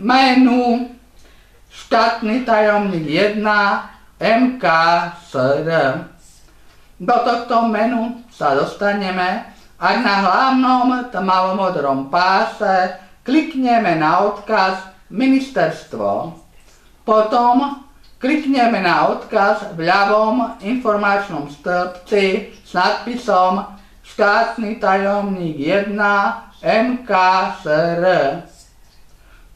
Menu štátny tajomník 1 MK SR. Do tohto menu sa dostaneme, ak na hlavnom tmavomodrom páse klikneme na odkaz Ministerstvo. Potom klikneme na odkaz v ľavom informačnom stĺpci s nadpisom štátny tajomník 1 MK SR.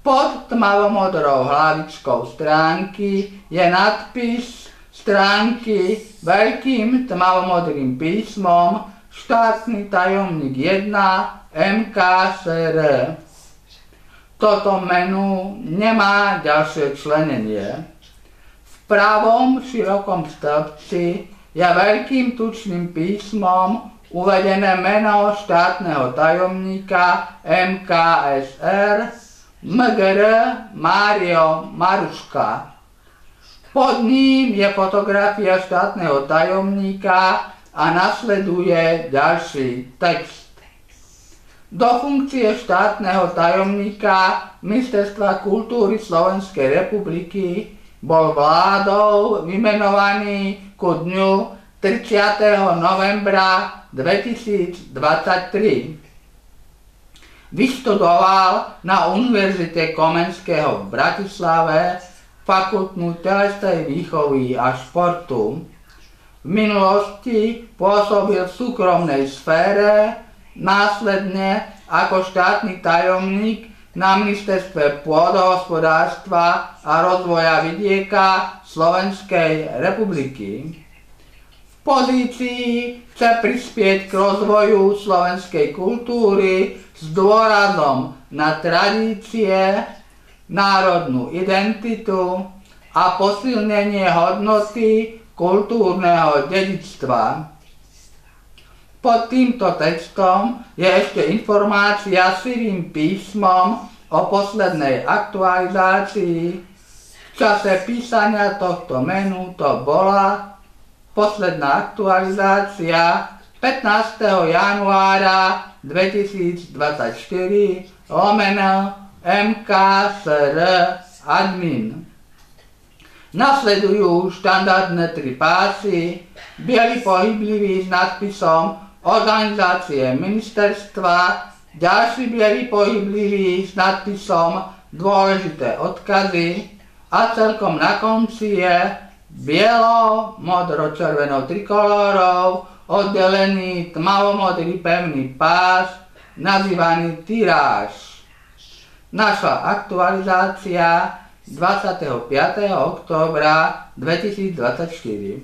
Pod tmavomodrou hlavičkou stránky je nadpis stránky veľkým tmavomodrým písmom štátny tajomník 1 MK SR. Toto menu nemá ďalšie členenie. V pravom širokom stĺpci je veľkým tučným písmom uvedené meno štátneho tajomníka MKSR Mgr. Mário Maruška. Pod ním je fotografia štátneho tajomníka a nasleduje ďalší text. Do funkcie štátneho tajomníka Ministerstva kultúry Slovenskej republiky bol vládou vymenovaný ku dňu 30. novembra 2023. Vyštudoval na Univerzite Komenského v Bratislave fakultnú telesnej výchovy a športu. V minulosti pôsobil v súkromnej sfére, následne ako štátny tajomník na Ministerstve pôdohospodárstva a rozvoja vidieka Slovenskej republiky. V pozícii chce prispieť k rozvoju slovenskej kultúry s dôrazom na tradície, národnú identitu a posilnenie hodnoty kultúrneho dedičstva. Pod týmto textom je ešte informácia sivým písmom o poslednej aktualizácii. V čase písania tohto menu to bola posledná aktualizácia 15. januára 2024 /MKSR admin. Nasledujú štandardné 3 pásy, biely pohyblivý s nadpisom organizácie ministerstva, ďalší biely pohyblivý s nadpisom dôležité odkazy a celkom na konci je bielo-modro-červenou trikolórou oddelený tmavomodrý pevný pás nazývaný tiráž. Naša aktualizácia 25. októbra 2024.